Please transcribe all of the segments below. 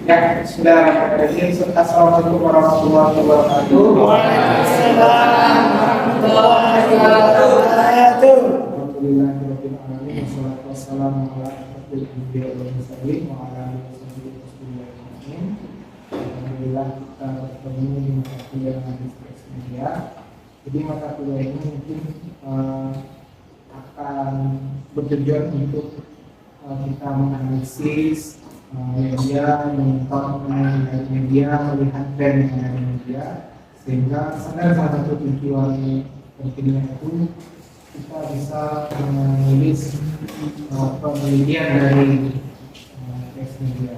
Ya, bismillahirrahmanirrahim. Assalamualaikum warahmatullahi wabarakatuh. Waalaikumsalam warahmatullahi wabarakatuh. Alhamdulillahirabbil alamin. Wassalatu wassalamu ala asyrofil anbiya'i wal mursalin wa ala alihi wasallam. Alhamdulillah kita bertemu di mata kuliah Administrasi Media. Jadi mata kuliah ini mungkin akan bertujuan untuk kita menganalisis media, menonton media, melihat tren yang ada di media, sehingga salah satu tujuan pentingnya itu kita bisa menulis penelitian dari teks media.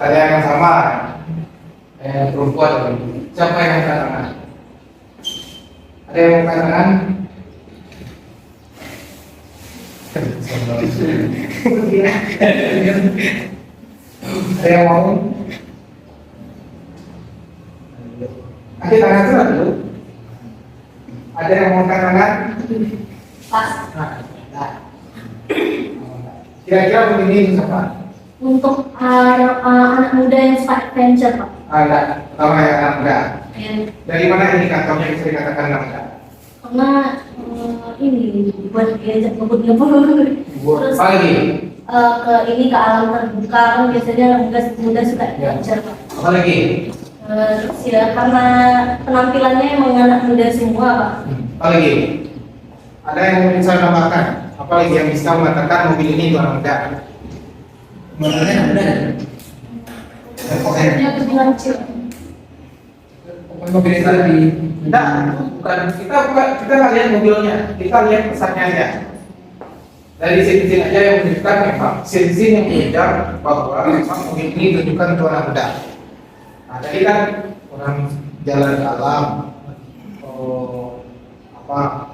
Tanya yang sama, perempuan. Siapa yang angkat tangan? Ada yang angkat tangan? Ada yang mau? Angkat tangan dulu. Ada yang mau angkat tangan? Pas. Kira-kira begini siapa? Untuk anak muda yang suka adventure, Pak. Ada, pertama yang anak muda. Yang Dari mana indikatornya bisa dikatakan anak muda? karena ini buat diajak ngebut-ngebut. Terus Apa lagi? ke ini ke alam terbuka kan biasanya anak muda suka adventure, Pak. Apa lagi? Terus ya karena penampilannya emang anak muda semua, Pak. Apa lagi? Ada yang bisa menambahkan? Apa lagi yang bisa mengatakan mobil ini itu anak muda? Mobilnya anak muda. Dia kebilang kecil. Mobil itu lebih tidak, bukan kita nggak lihat mobilnya, kita lihat pesannya aja. Dari sini aja yang menunjukkan memang sini yang menunjukkan bahwa memang mobil ini menunjukkan untuk anak muda. Nah, tadi kan orang jalan ke alam,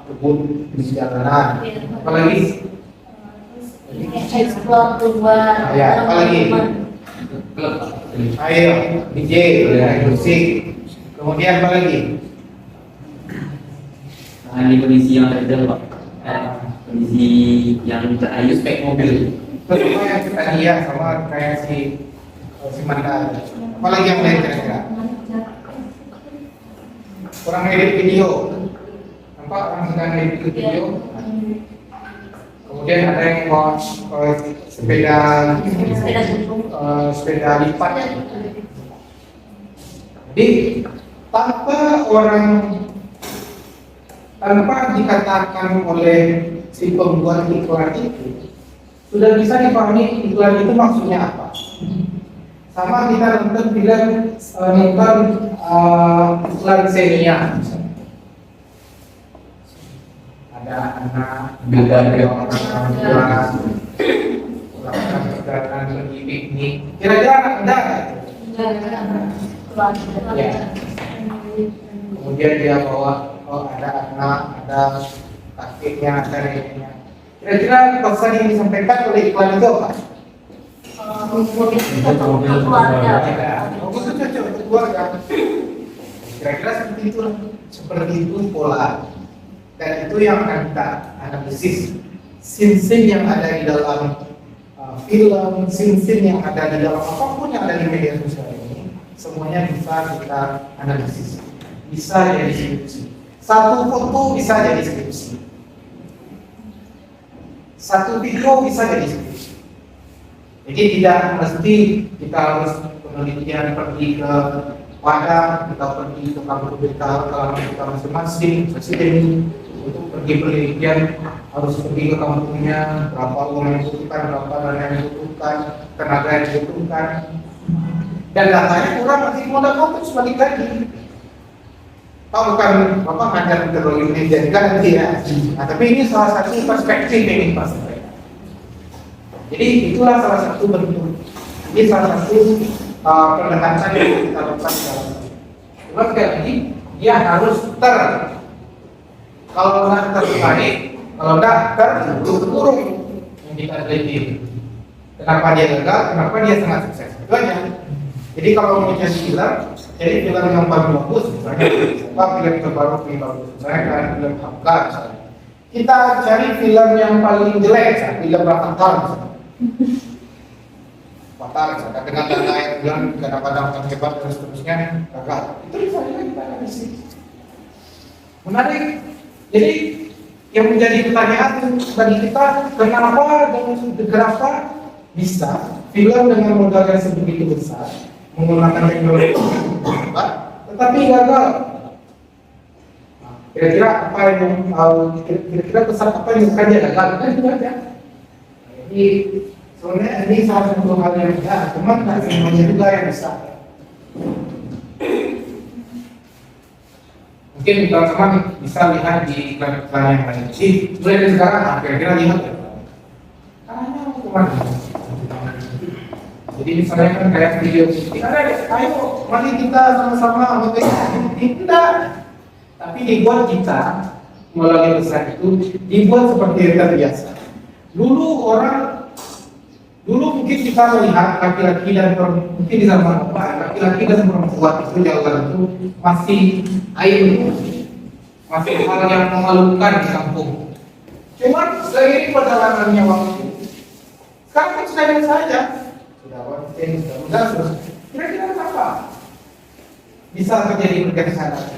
kebun di jalanan, apalagi Explore keluar. ya, apalagi ayo DJ, musik, kemudian apa lagi? Di kondisi yang ideal, Pak. Kondisi yang terayu spek mobil. Terutama yang kita lihat sama kayak si Manda. Apalagi yang lain kira-kira? Kurang edit video. Nampak orang sedang edit video. Kemudian ada yang bawa sepeda lipat. Jadi tanpa dikatakan oleh si pembuat iklan itu sudah bisa dipahami iklan itu maksudnya apa. Sama kita nonton film iklan Xenia, ada anak, ada orang datang pergi piknik. Kira-kira anak muda nggak? Ya. Kemudian dia bawa ada anak, ada kakeknya, ada neneknya. Kira-kira pesan yang disampaikan oleh iklan itu apa? mobil kita untuk keluarga. Bagus itu cocok untuk keluarga. Kira-kira seperti itu pola. Dan itu yang akan kita analisis. Scene-scene yang ada di dalam film, scene-scene yang ada di dalam apapun yang ada di media sosial ini, semuanya bisa kita analisis. Bisa jadi skripsi. Satu foto bisa jadi skripsi. Satu video bisa jadi skripsi. Jadi tidak mesti kita harus penelitian pergi ke Padang, kita pergi ke kampus kita masing-masing, presiden untuk pergi penelitian harus pergi ke kampungnya, berapa uang yang dibutuhkan, berapa dana yang dibutuhkan, tenaga yang dibutuhkan, dan datanya kurang masih modal kampus balik lagi. Tahu kan Bapak ngajar teknologi ini kan ya. Nah, tapi ini salah satu perspektif yang ingin Pak sampaikan. Jadi itulah salah satu bentuk. Ini salah satu pendekatan yang kita lakukan dalam. Cuma sekali lagi dia harus kalau nggak terbaik, kalau nggak terburuk yang kita teliti. Kenapa dia gagal? Kenapa dia sangat sukses? Itu aja. Jadi kalau mau jadi film, jadi film yang paling bagus, misalnya film terbaru paling bagus, misalnya kan film Hamka, misalnya. Kita cari film yang paling jelek, film Rafathar, misalnya. Rafathar, misalnya dengan dana yang bilang kadang-kadang hebat dan seterusnya, gagal. Itu misalnya kita analisis. Menarik. Jadi yang menjadi pertanyaan bagi kita, kenapa bisa film dengan modal yang sebegitu besar menggunakan teknologi tetapi gagal? Kira-kira apa yang kira-kira besar apa yang bukan dia gagal? Kan itu aja. Jadi sebenarnya ini salah satu hal yang tidak, cuma tidak semuanya juga yang bisa. Mungkin teman-teman bisa lihat di iklan-iklan yang lain. Jadi mulai dari sekarang, kira-kira lihat ya. Caranya kemana? Jadi misalnya kan kayak video ini, ayo mari kita sama-sama tidak. Tapi dibuat kita melalui besar itu dibuat seperti yang terbiasa. Dulu mungkin kita melihat laki-laki dan perempuan, mungkin di zaman apa laki-laki dan perempuan itu jalan itu masih aib, masih hal yang memalukan di kampung. Cuma seiring perjalanannya waktu, sekarang kan sudah biasa saja. Sudah penting, sudah kira-kira kenapa bisa terjadi pergeseran?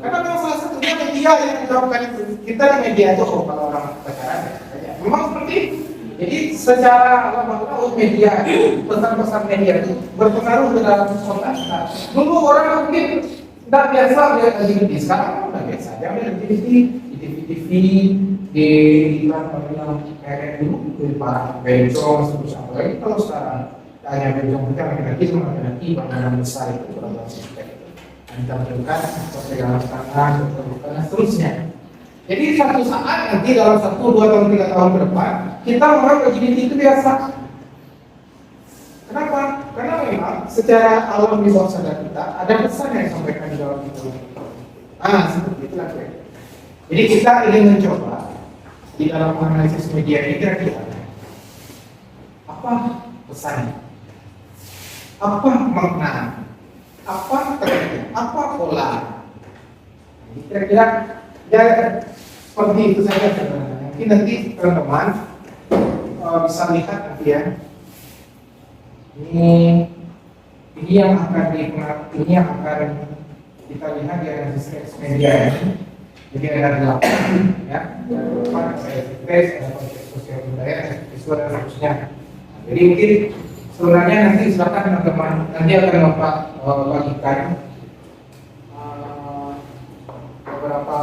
Karena memang salah satunya media yang melakukan itu. Kita di media itu kalau orang pacaran ya, memang seperti itu. Jadi secara lama-lama media itu, pesan-pesan media itu berpengaruh ke dalam konteks. Dulu orang mungkin tidak biasa melihat LGBT, sekarang udah biasa aja melihat LGBT di TV, di iklan kayak dulu di para bencong seperti apa lagi. Kalau sekarang hanya bencong kita laki-laki sama laki-laki bangunan besar itu berapa sistem ditampilkan pegangan tangan dan seterusnya. Jadi satu saat nanti dalam 1, 2, tahun 3 tahun ke depan kita menganggap LGBT itu biasa. Kenapa? Karena memang secara alam di bawah sadar kita ada pesan yang disampaikan di dalam itu. Seperti itulah. Jadi kita ingin mencoba di dalam analisis media ini kira-kira apa pesannya, apa makna, apa tren, apa pola. Jadi kira-kira ya seperti itu saja sebenarnya. Mungkin nanti teman-teman bisa lihat nanti ya. Ini yang akan kita lihat di analisis media ini. Jadi ada 8 ya, ada tes, ada konteks sosial budaya, visual dan seterusnya. Jadi mungkin sebenarnya nanti silakan teman-teman nanti akan Bapak bagikan beberapa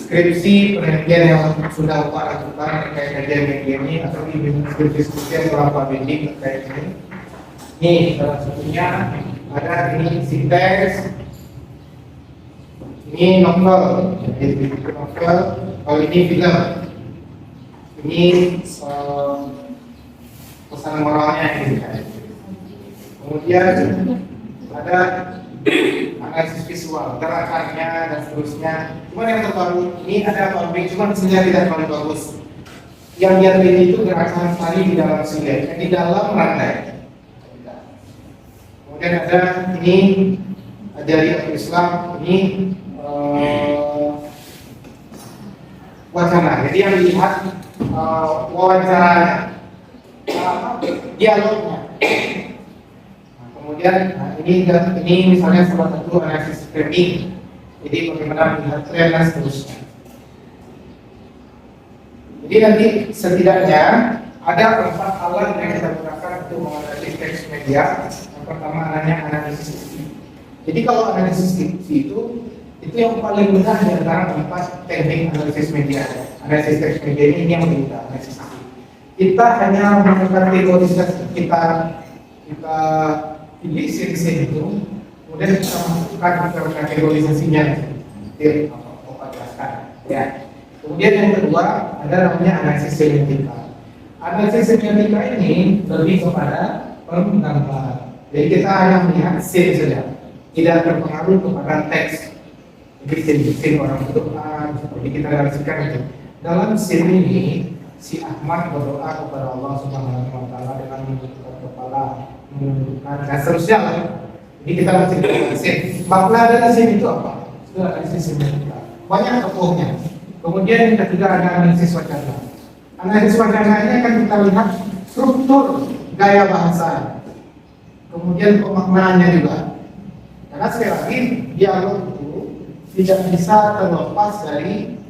skripsi penelitian yang sudah Bapak lakukan terkait media ini atau skripsi yang Bapak bimbing terkait ini. Ini salah satunya ada ini sinteks, ini novel, kalau ini film, ini pesan moralnya ini. Kemudian ada analisis visual, gerakannya dan seterusnya. Cuma yang terbaru ini ada pabrik, cuma hasilnya tidak terlalu bagus. Yang dia teliti itu gerakan tari di dalam silet, di dalam rantai. Kemudian ada ini ajari Islam, ini wacana. Jadi yang dilihat wawancaranya, dialognya. Nah, kemudian ini misalnya salah satu analisis framing. Jadi bagaimana melihat tren dan seterusnya. Jadi nanti setidaknya ada 4 alat yang kita gunakan untuk menganalisis teks media. Yang pertama namanya analisis diksi. Jadi kalau analisis diksi itu yang paling mudah di antara 4 teknik analisis media. Analisis teks media ini yang paling mudah analisis diksi. Kita hanya mengkategorisasi kita pilih seri itu, kemudian kita masukkan ke kategorisasinya. Ya. Kemudian yang kedua ada namanya analisis semiotika. Analisis semiotika ini lebih kepada penggambaran. Jadi kita hanya melihat scene saja, tidak berpengaruh kepada teks. Jadi scene orang berdoa, seperti kita analiskan itu. Dalam scene ini si Ahmad berdoa kepada Allah Subhanahu wa taala dengan menundukkan kepala, dan seterusnya. Jadi kita masih scene. Makna dari scene itu apa? Itu analisis semiotika. Banyak tokohnya. Kemudian yang ketiga ada analisis wacana. Analisis wacana ini akan kita lihat struktur gaya bahasa, kemudian pemaknaannya juga. Karena sekali lagi dialog itu tidak bisa terlepas dari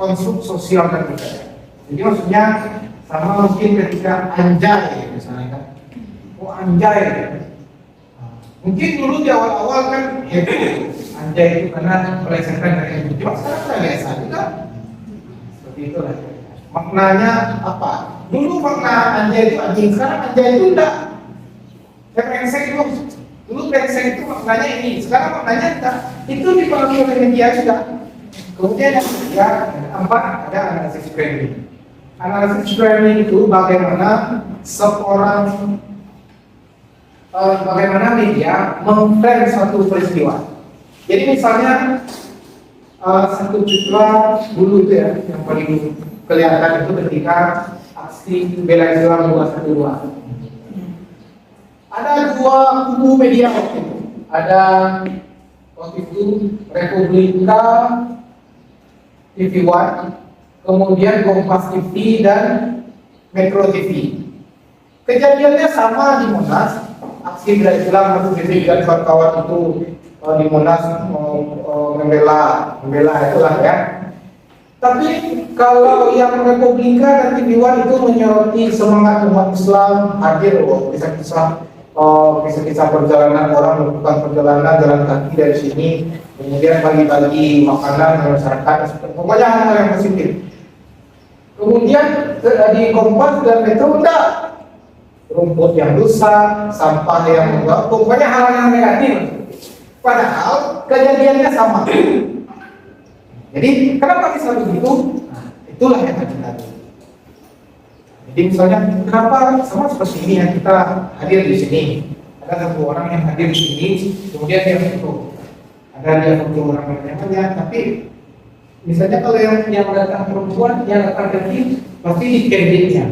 konstruk sosial dan budaya. Jadi maksudnya sama mungkin ketika anjay misalnya kan, anjay. Mungkin dulu di awal-awal kan heboh anjay itu karena melesetkan dari itu. Cuma sekarang sudah biasa juga. Seperti itulah. Maknanya apa? Dulu makna anjay itu anjing, sekarang anjay itu enggak. Brengsek itu. Dulu brengsek itu maknanya ini, sekarang maknanya enggak. Itu dipengaruhi oleh media juga. Kemudian yang ketiga, keempat ada analisis framing. Analisis framing itu bagaimana bagaimana media memframe suatu peristiwa. Jadi misalnya satu peristiwa dulu itu ya yang paling kelihatan itu ketika aksi bela Islam 212. Ada 2 kubu media waktu itu. Ada waktu itu Republika TV One, kemudian Kompas TV dan Metro TV. Kejadiannya sama di Monas, aksi bela Islam atau dan kawan-kawan itu di Monas membela itulah ya. Tapi kalau yang Republika dan TV One itu menyoroti semangat umat Islam hadir kisah-kisah perjalanan orang melakukan perjalanan jalan kaki dari sini, kemudian bagi-bagi makanan ke masyarakat, pokoknya hal yang positif. Kemudian di Kompas dan Metro enggak, rumput yang rusak, sampah yang enggak, pokoknya hal yang negatif. Padahal kejadiannya sama. Jadi kenapa bisa begitu? Nah, itulah yang kita lihat. Jadi misalnya kenapa sama seperti ini yang kita hadir di sini? Ada satu orang yang hadir di sini, kemudian dia foto. Ada dia foto orang lainnya, tapi misalnya kalau yang datang perempuan, yang datang kecil, pasti di candidnya.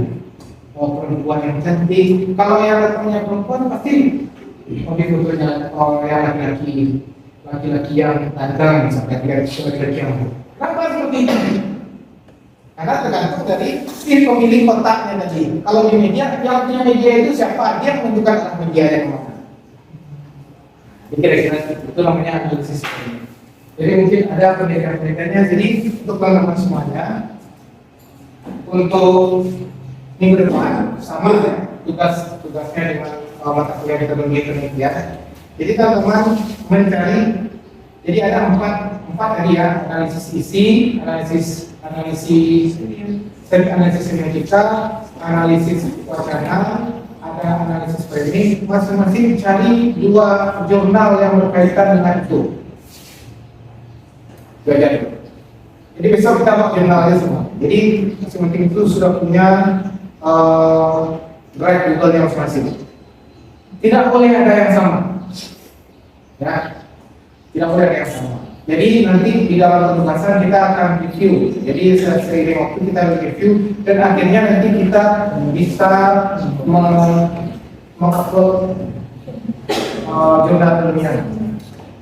Oh, perempuan yang cantik. Kalau yang datangnya perempuan pasti di fotonya yang laki-laki yang ganteng, misalnya laki-laki yang. Kenapa seperti itu? Karena tergantung dari si pemilik kotaknya tadi. Kalau di media, yang punya media itu siapa? Dia menunjukkan anak media yang mana. Jadi kira-kira itu namanya analisis. Jadi mungkin ada pendidikan-pendidikannya. Jadi untuk teman-teman semuanya, untuk minggu depan sama ya, tugasnya dengan mata kuliah kita bagi media. Jadi teman-teman mencari. Jadi ada empat tadi ya, analisis isi, analisis semiotika, analisis wacana, ada analisis framing. Masing-masing cari 2 jurnal yang berkaitan dengan itu. Jadi besok kita buat jurnalnya semua. Jadi masing-masing itu sudah punya drive Google yang masing-masing. Tidak boleh ada yang sama. Ya, tidak boleh ada yang sama. Jadi nanti di dalam penugasan kita akan review. Jadi seiring waktu kita review dan akhirnya nanti kita bisa mengupload jurnal ilmiah.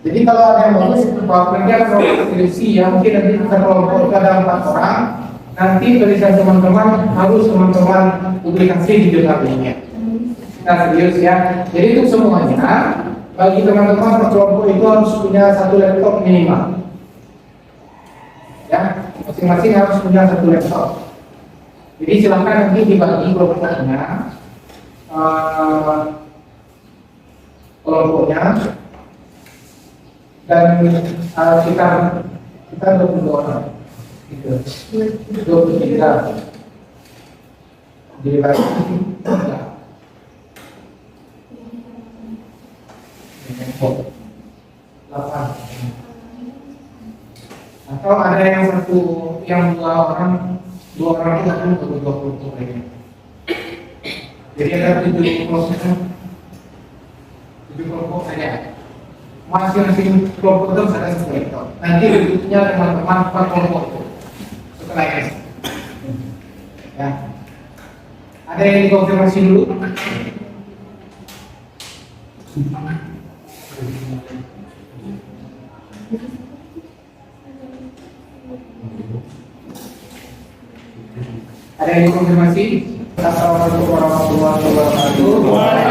Jadi kalau ada yang bagus, mereka kelompok skripsi ya mungkin nanti kita kelompok ada 4 orang. Nanti tulisan teman-teman harus teman-teman publikasi di jurnal ilmiah. Kita serius ya. Jadi itu semuanya. Bagi teman-teman per kelompok itu harus punya 1 laptop minimal. Ya, masing-masing harus punya 1 laptop. Jadi silakan nanti dibagi kelompoknya, dan kita 22 orang, gitu. 23. Jadi bagi 8. Atau ada yang 2 orang itu kan 20 lagi. Jadi ada 7 kelompok saja. Masing-masing kelompok itu ada 1 laptop. Nanti berikutnya teman-teman per kelompok itu setelah ini. Ya. Ada yang dikonfirmasi dulu? Ada yang dikonfirmasi? Assalamualaikum warahmatullahi wabarakatuh.